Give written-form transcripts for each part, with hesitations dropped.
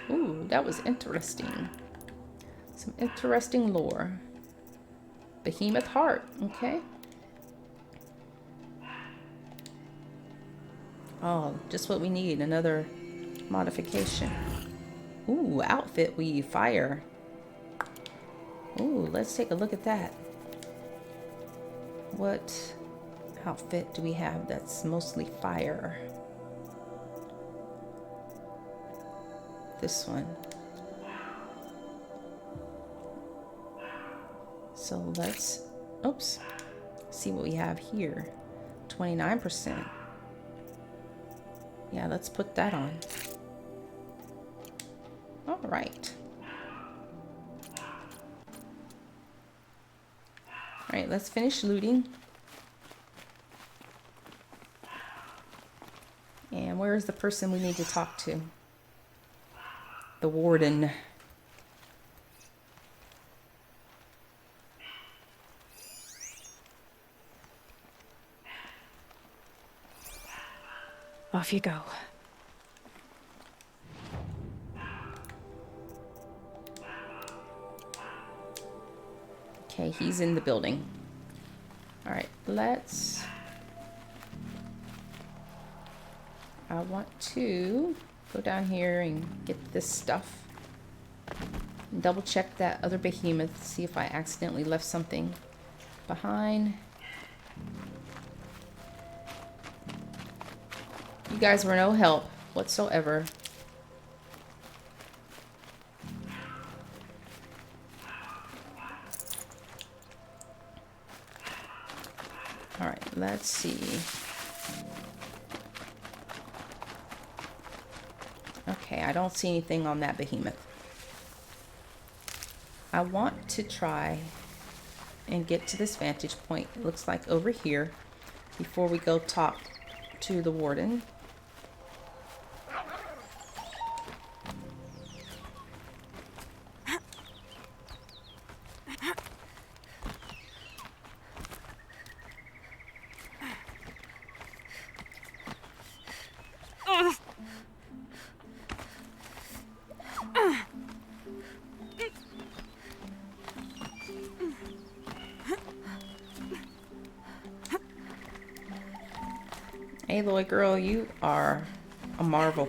Ooh, that was interesting. Some interesting lore. Behemoth heart, okay. Oh, just what we need, another modification. Ooh, outfit weave, fire. Ooh, let's take a look at that. What outfit do we have that's mostly fire? This one. So let's, oops, see what we have here. 29%. Yeah, let's put that on. All right. All right, let's finish looting. And where is the person we need to talk to? The warden. Off you go. Okay, he's in the building. All right, let's... I want to go down here and get this stuff. And double check that other behemoth, see if I accidentally left something behind. You guys were no help whatsoever. All right, let's see. Okay, I don't see anything on that behemoth. I want to try and get to this vantage point. It looks like over here before we go talk to the warden. Aloy girl, you are a marvel.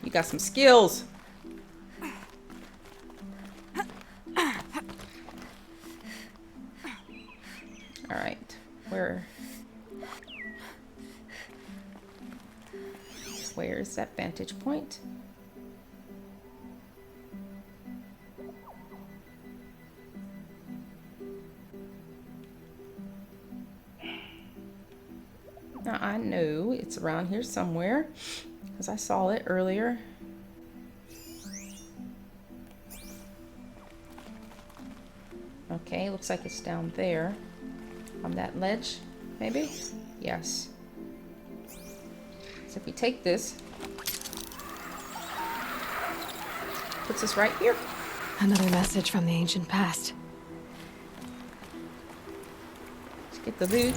You got some skills. All right, where is that vantage point? Now I know it's around here somewhere because I saw it earlier. Okay, looks like it's down there on that ledge, maybe? Yes. So if we take this, puts us right here. Another message from the ancient past. Let's get the loot.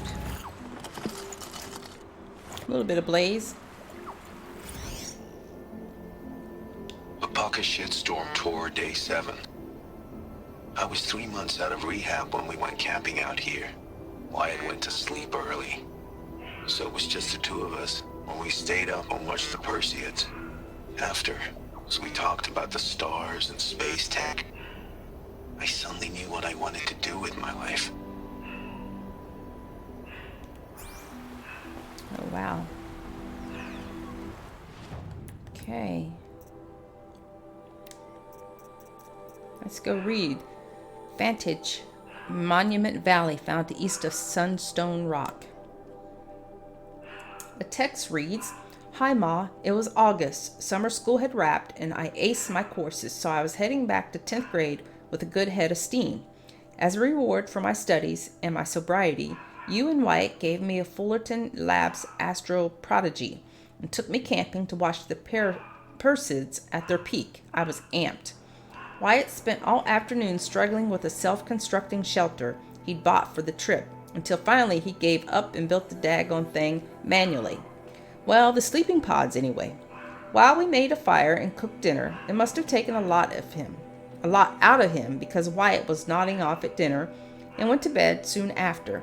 A little bit of blaze. A pocket shitstorm tore day 7. I was 3 months out of rehab when we went camping out here. Wyatt went to sleep early, so it was just the two of us when we stayed up and watched the Perseids. After, as we talked about the stars and space tech, I suddenly knew what I wanted to do with my life. Oh, wow. Okay. Let's go read. Vantage. Monument Valley found east of SunStone Rock. The text reads, "Hi Ma, it was August. Summer school had wrapped and I aced my courses, so I was heading back to 10th grade with a good head of steam. As a reward for my studies and my sobriety, you and Wyatt gave me a Fullerton Labs Astro Prodigy and took me camping to watch the Perseids at their peak. I was amped. Wyatt spent all afternoon struggling with a self-constructing shelter he'd bought for the trip, until finally he gave up and built the daggone thing manually. Well, the sleeping pods anyway. While we made a fire and cooked dinner, it must have taken a lot out of him, because Wyatt was nodding off at dinner and went to bed soon after.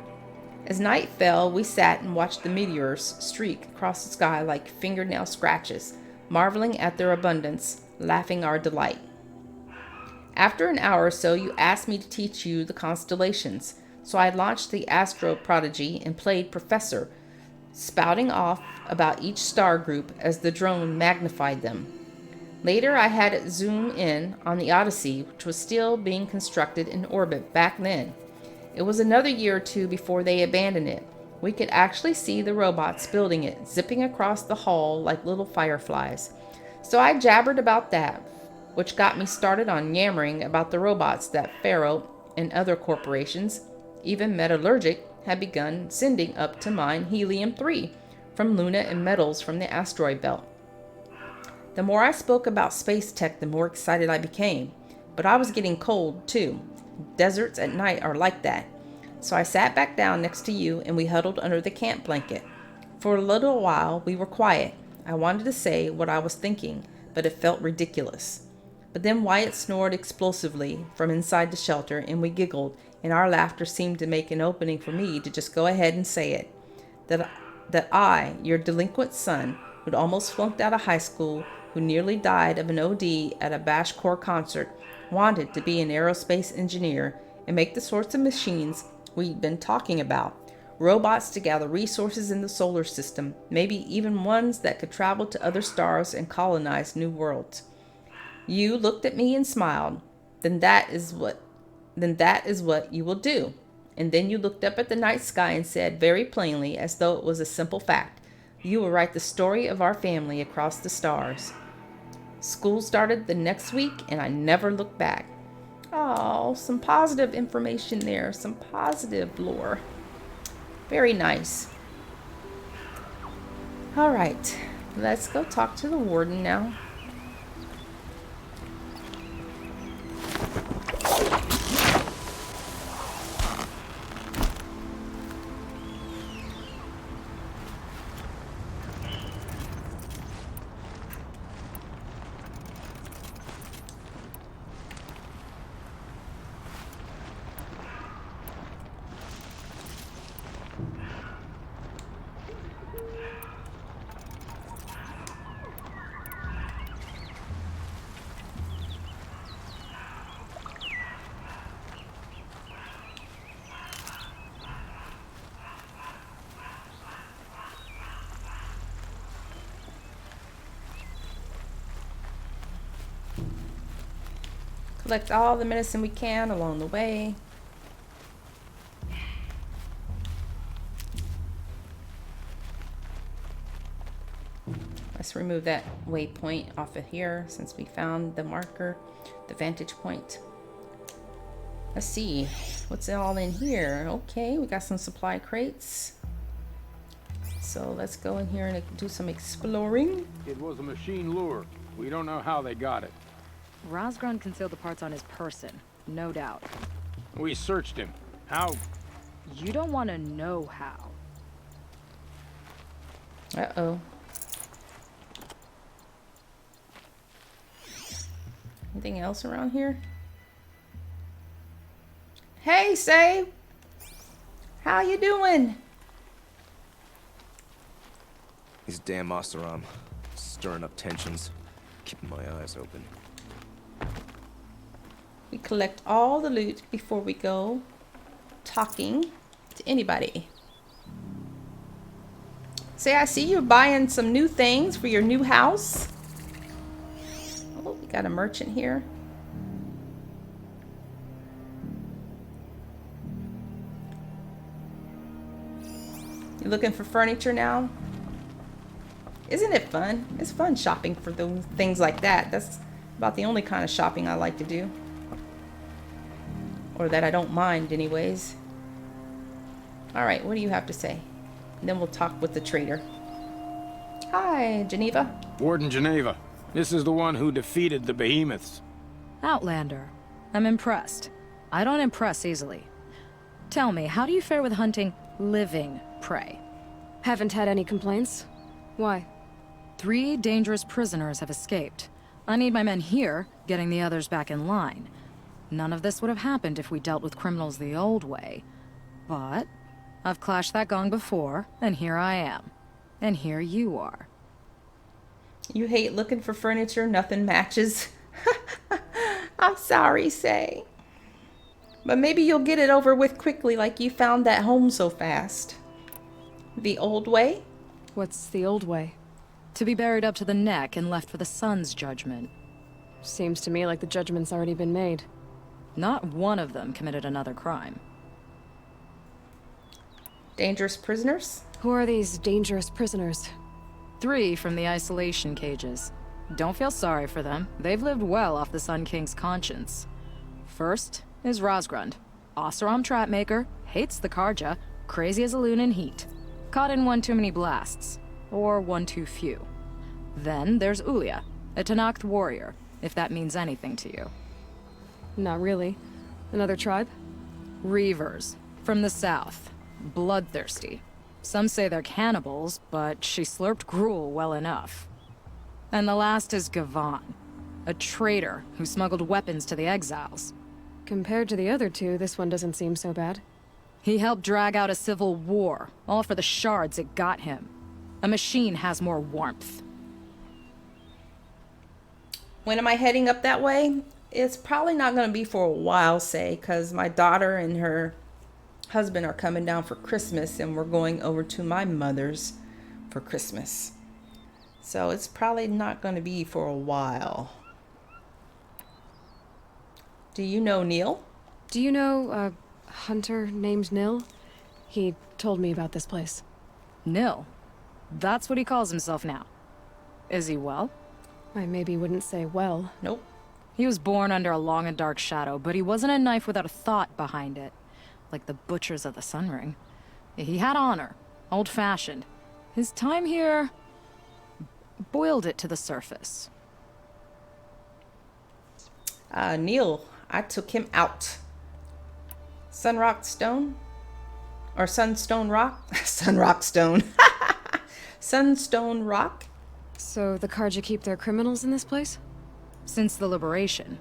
As night fell, we sat and watched the meteors streak across the sky like fingernail scratches, marveling at their abundance, laughing our delight. After an hour or so, you asked me to teach you the constellations, so I launched the Astro Prodigy and played Professor, spouting off about each star group as the drone magnified them. Later, I had it zoom in on the Odyssey, which was still being constructed in orbit back then. It was another year or two before they abandoned it. We could actually see the robots building it, zipping across the hall like little fireflies. So I jabbered about that, which got me started on yammering about the robots that Faro and other corporations, even Metallurgic, had begun sending up to mine helium-3 from Luna and metals from the asteroid belt. The more I spoke about space tech, the more excited I became. But I was getting cold, too. Deserts at night are like that. So I sat back down next to you and we huddled under the camp blanket. For a little while, we were quiet. I wanted to say what I was thinking, but it felt ridiculous. But then Wyatt snored explosively from inside the shelter, and we giggled, and our laughter seemed to make an opening for me to just go ahead and say it. That I, your delinquent son, who'd almost flunked out of high school, who nearly died of an OD at a Bashcore concert, wanted to be an aerospace engineer and make the sorts of machines we'd been talking about. Robots to gather resources in the solar system, maybe even ones that could travel to other stars and colonize new worlds. You looked at me and smiled. Then that is what you will do. And then you looked up at the night sky and said very plainly, as though it was a simple fact, you will write the story of our family across the stars. School started the next week, and I never looked back. Oh, some positive information there, some positive lore. Very nice. All right, let's go talk to the warden now. Collect all the medicine we can along the way. Let's remove that waypoint off of here since we found the marker, the vantage point. Let's see what's all in here. Okay, we got some supply crates. So let's go in here and do some exploring. It was a machine lure. We don't know how they got it. Rosgron concealed the parts on his person, no doubt. We searched him. How? You don't want to know how. Uh-oh. Anything else around here? Hey, Say! How you doing? These damn Oseram, stirring up tensions, keeping my eyes open. We collect all the loot before we go talking to anybody. Say, I see you buying some new things for your new house. Oh, we got a merchant here. You looking for furniture now? Isn't it fun? It's fun shopping for those things like that. That's about the only kind of shopping I like to do. Or that I don't mind anyways. Alright, what do you have to say? And then we'll talk with the trader. Hi, Geneva. Warden Geneva. This is the one who defeated the behemoths. Outlander. I'm impressed. I don't impress easily. Tell me, how do you fare with hunting living prey? Haven't had any complaints. Why? 3 dangerous prisoners have escaped. I need my men here, getting the others back in line. None of this would have happened if we dealt with criminals the old way. But I've clashed that gong before, and here I am. And here you are. You hate looking for furniture, nothing matches. I'm sorry, Say. But maybe you'll get it over with quickly like you found that home so fast. The old way? What's the old way? To be buried up to the neck and left for the sun's judgment. Seems to me like the judgment's already been made. Not one of them committed another crime. Dangerous prisoners? Who are these dangerous prisoners? 3 from the isolation cages. Don't feel sorry for them. They've lived well off the Sun King's conscience. First is Rosgrund. Oseram trapmaker, hates the Karja, crazy as a loon in heat. Caught in one too many blasts. Or one too few. Then there's Ulia, a Tenakth warrior, if that means anything to you. Not really. Another tribe? Reavers, from the south. Bloodthirsty. Some say they're cannibals, but she slurped gruel well enough. And the last is Gavan, a traitor who smuggled weapons to the exiles. Compared to the other 2, this one doesn't seem so bad. He helped drag out a civil war, all for the shards it got him. A machine has more warmth. When am I heading up that way? It's probably not going to be for a while, Say, because my daughter and her husband are coming down for Christmas, and we're going over to my mother's for Christmas. So it's probably not going to be for a while. Do you know Neil? Do you know a hunter named Nil? He told me about this place. Nil. That's what he calls himself now. Is he well? I maybe wouldn't say well. Nope. He was born under a long and dark shadow, but he wasn't a knife without a thought behind it. Like the butchers of the Sun Ring. He had honor. Old-fashioned. His time here boiled it to the surface. Neil, I took him out. Sunrock Stone? Or Sunstone Rock? Sunrock Stone. Sunstone Rock? So the Karja keep their criminals in this place? Since the liberation,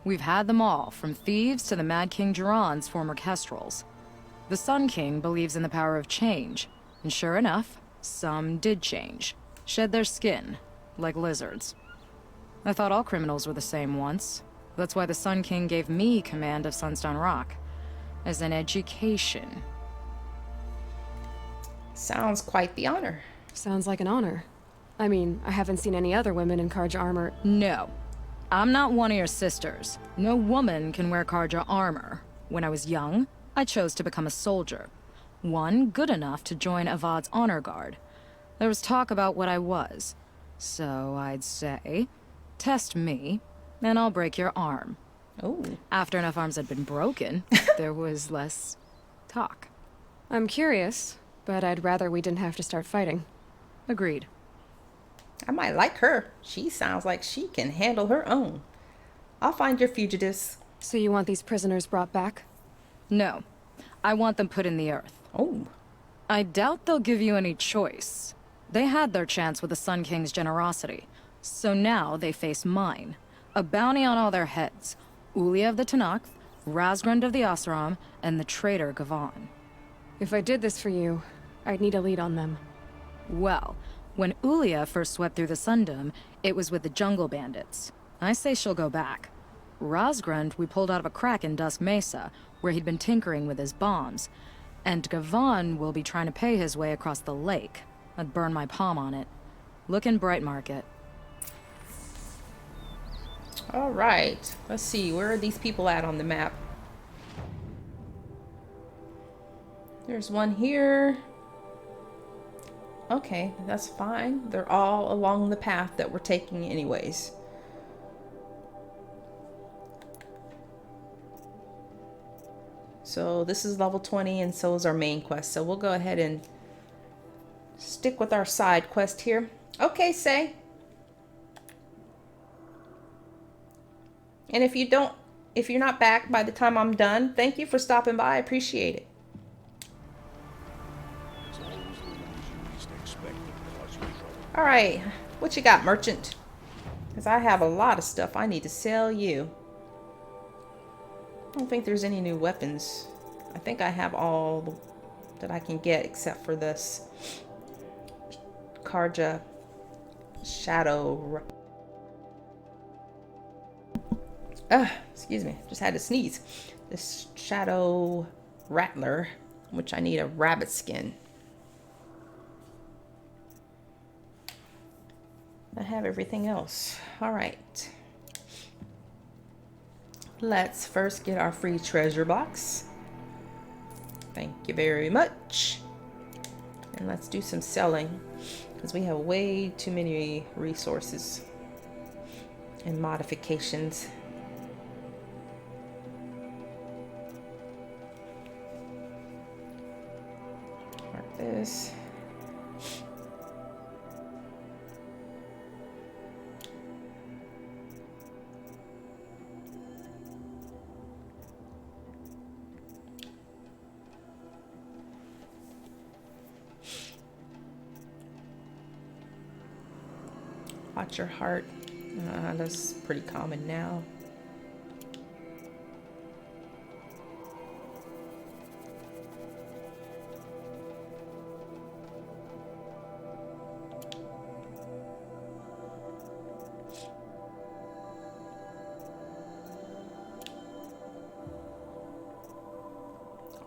we've had them all, from thieves to the Mad King Jiran's former kestrels. The Sun King believes in the power of change, and sure enough, some did change. Shed their skin, like lizards. I thought all criminals were the same once. That's why the Sun King gave me command of Sunstone Rock. As an education. Sounds quite the honor. Sounds like an honor. I mean, I haven't seen any other women in Karja armor. No. I'm not one of your sisters. No woman can wear Karja armor. When I was young, I chose to become a soldier. One good enough to join Avad's honor guard. There was talk about what I was. So I'd say, test me, and I'll break your arm. Oh. After enough arms had been broken, there was less talk. I'm curious, but I'd rather we didn't have to start fighting. Agreed. I might like her. She sounds like she can handle her own. I'll find your fugitives. So you want these prisoners brought back? No. I want them put in the earth. Oh. I doubt they'll give you any choice. They had their chance with the Sun King's generosity. So now they face mine. A bounty on all their heads. Ulia of the Tenakth, Razgrund of the Oseram, and the traitor Gavan. If I did this for you, I'd need a lead on them. Well, when Ulia first swept through the Sundom, it was with the jungle bandits. I say she'll go back. Razgrund we pulled out of a crack in Dusk Mesa, where he'd been tinkering with his bombs. And Gavan will be trying to pay his way across the lake. I'd burn my palm on it. Look in Bright Market. All right. Let's see. Where are these people at on the map? There's one here. Okay, that's fine. They're all along the path that we're taking anyways. So this is level 20 and so is our main quest. So we'll go ahead and stick with our side quest here. Okay, Say. And if you're not back by the time I'm done, thank you for stopping by. I appreciate it. All right. What you got, merchant? Because I have a lot of stuff I need to sell you. I don't think there's any new weapons. I think I have all that I can get except for this Karja Shadow. Excuse me. Just had to sneeze. This Shadow Rattler, which I need a rabbit skin. I have everything else. All right. Let's first get our free treasure box. Thank you very much. And let's do some selling because we have way too many resources and modifications. Mark this. Watch your heart. That's pretty common now.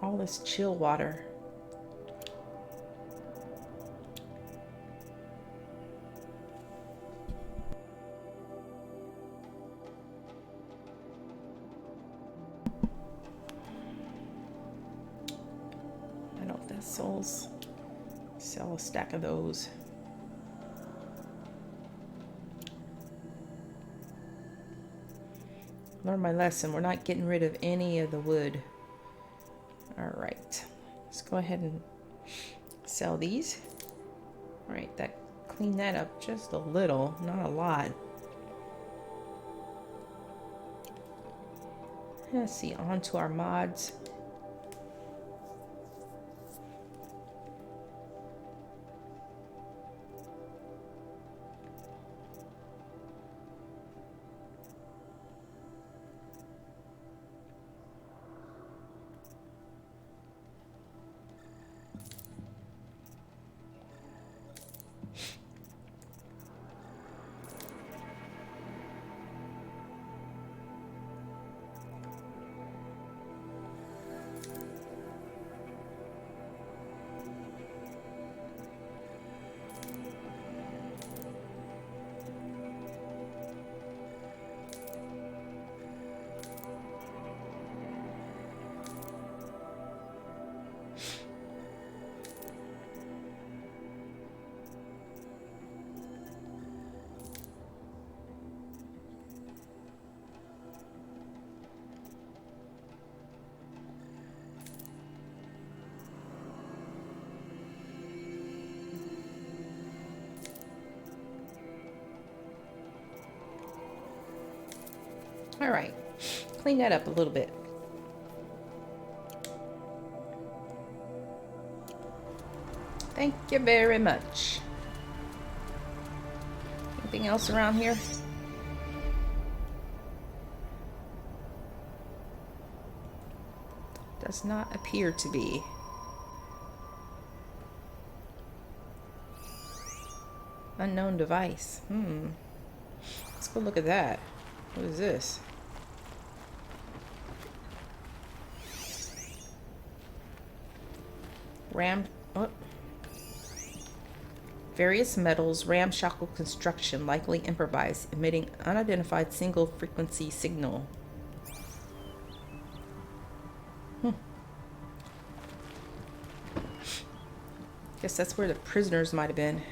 All this chill water. Souls. Sell a stack of those. Learn my lesson. We're not getting rid of any of the wood. All right. Let's go ahead and sell these. All right. That clean that up just a little, not a lot. Let's see. On to our mods. All right, clean that up a little bit. Thank you very much. Anything else around here? Does not appear to be. Unknown device. Let's go look at that. What is this? Various metals, ramshackle construction, likely improvised, emitting unidentified single frequency signal. Guess that's where the prisoners might have been.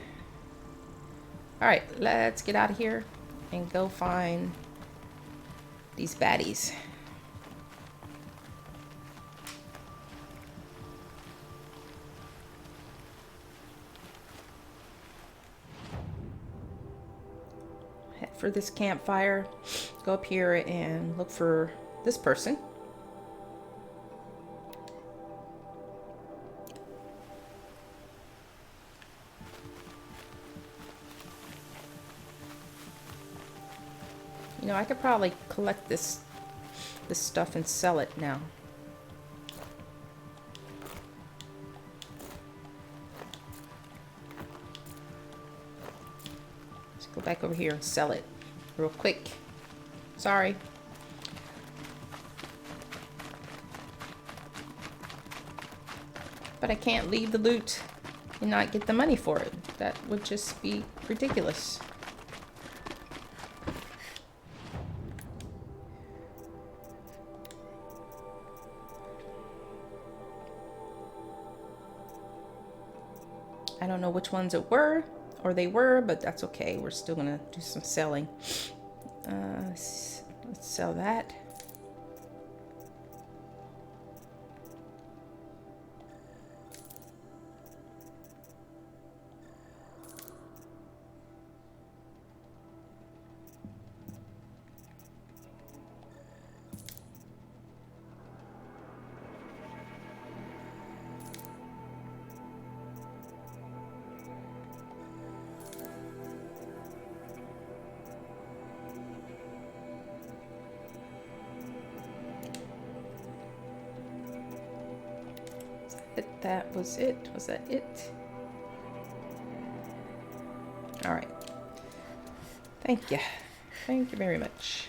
Alright, let's get out of here and go find these baddies. Head for this campfire. Go up here and look for this person. know, I could probably collect this stuff and sell it now. Let's go back over here and sell it real quick. Sorry. But I can't leave the loot and not get the money for it. That would just be ridiculous. I don't know which ones it were, or they were, but that's okay. We're still gonna do some selling. Let's sell that. That was it. Was that it? All right. Thank you. Thank you very much.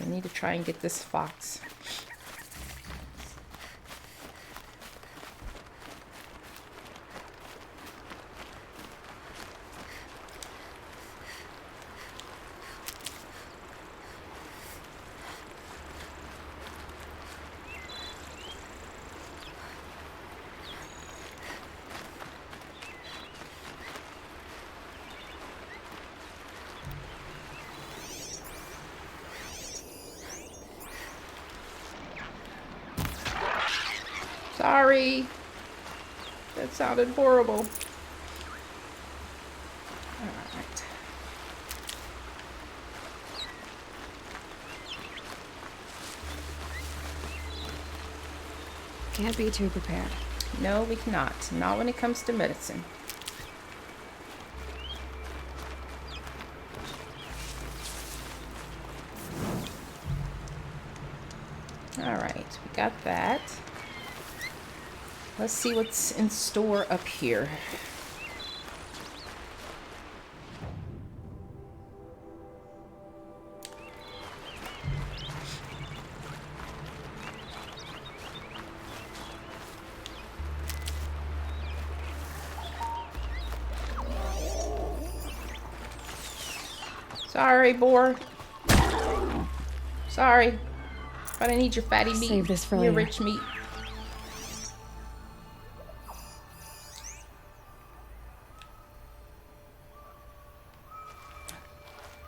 Need to try and get this fox. Sorry. That sounded horrible. Alright. Can't be too prepared. No, we cannot. Not when it comes to medicine. Alright, we got that. Let's see what's in store up here. Sorry, boar. Sorry. But I need your fatty meat. Save this for your later. rich meat.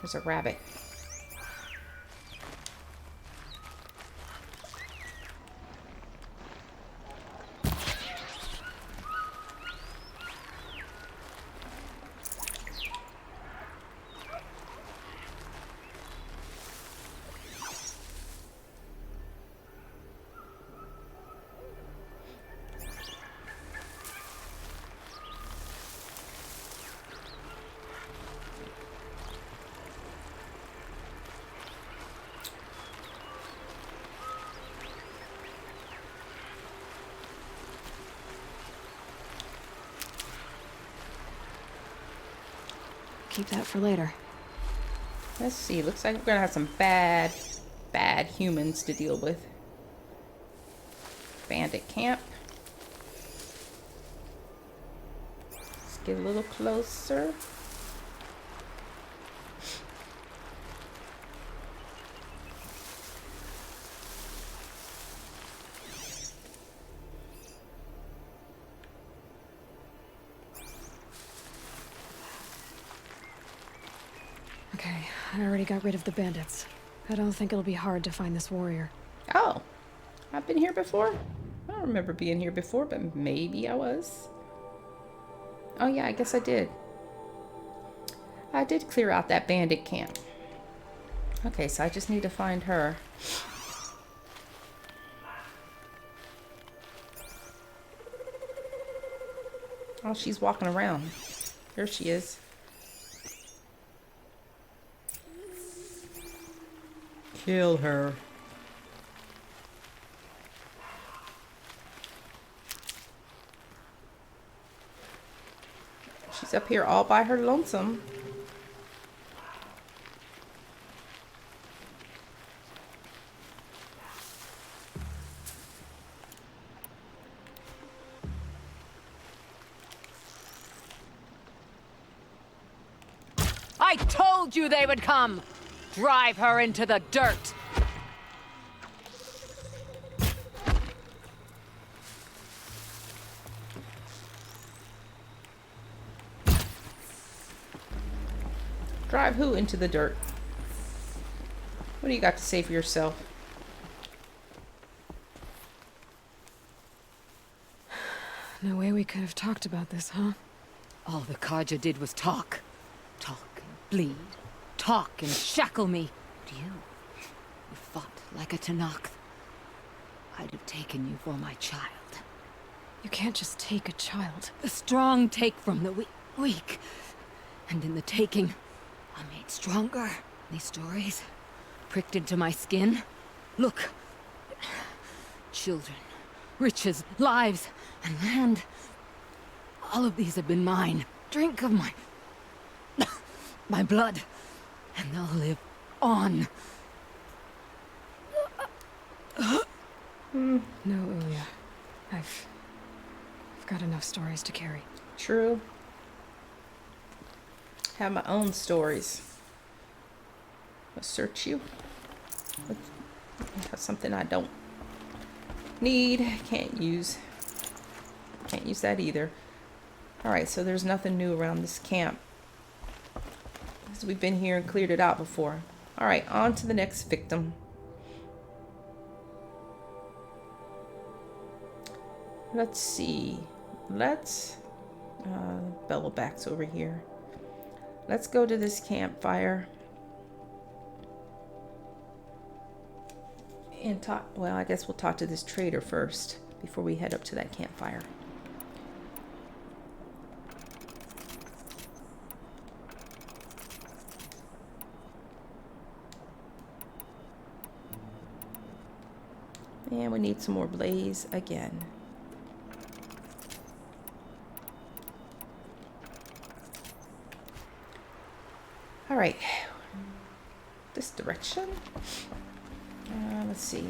There's a rabbit. Keep that for later. Let's see. Looks like we're gonna have some bad humans to deal with. Bandit camp. Let's get a little closer. Okay, I already got rid of the bandits. I don't think it'll be hard to find this warrior. Oh, I've been here before? I don't remember being here before, but maybe I was. Oh yeah, I guess I did. I did clear out that bandit camp. Okay, so I just need to find her. Oh, she's walking around. There she is. Kill her. She's up here all by her lonesome. I told you they would come! Drive her into the dirt! Drive who into the dirt? What do you got to say for yourself? No way we could have talked about this, huh? All the Kaja did was talk. Talk and bleed. Talk and shackle me. But you fought like a Tanakh. I'd have taken you for my child. You can't just take a child. The strong take from the weak. And in the taking, I'm made stronger. These stories pricked into my skin. Look. Children, riches, lives, and land. All of these have been mine. Drink of my blood, and they'll live on. No, Ilya. I've got enough stories to carry. True. Have my own stories. I'll search you. That's something I don't need. Can't use. Can't use that either. Alright, so there's nothing new around this camp. Because we've been here and cleared it out before. Alright, on to the next victim. Let's see. Let's... Bellowback's over here. Let's go to this campfire. And talk... Well, I guess we'll talk to this trader first. Before we head up to that campfire. And we need some more blaze again. All right, this direction. Let's see.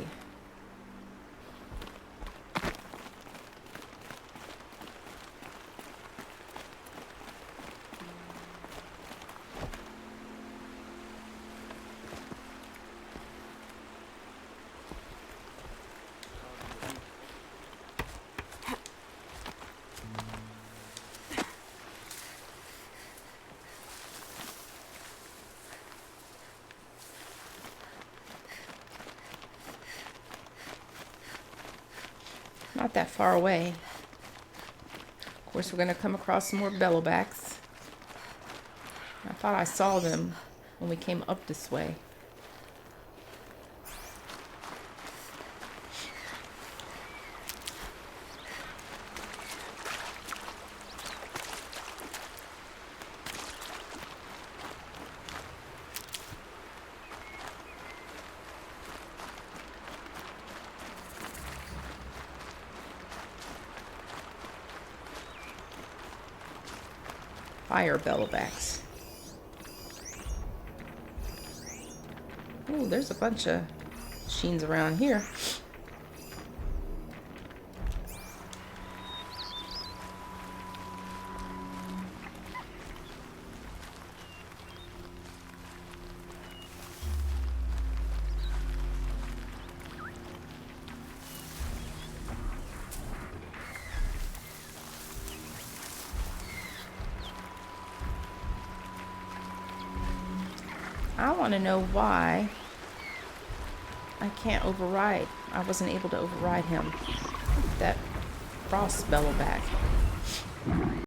Not that far away. Of course, we're going to come across some more bellowbacks. I thought I saw them when we came up this way. Fire bellowbacks. Oh, there's a bunch of machines around here. I want to know why I can't override. I wasn't able to override him. That frost bellow back.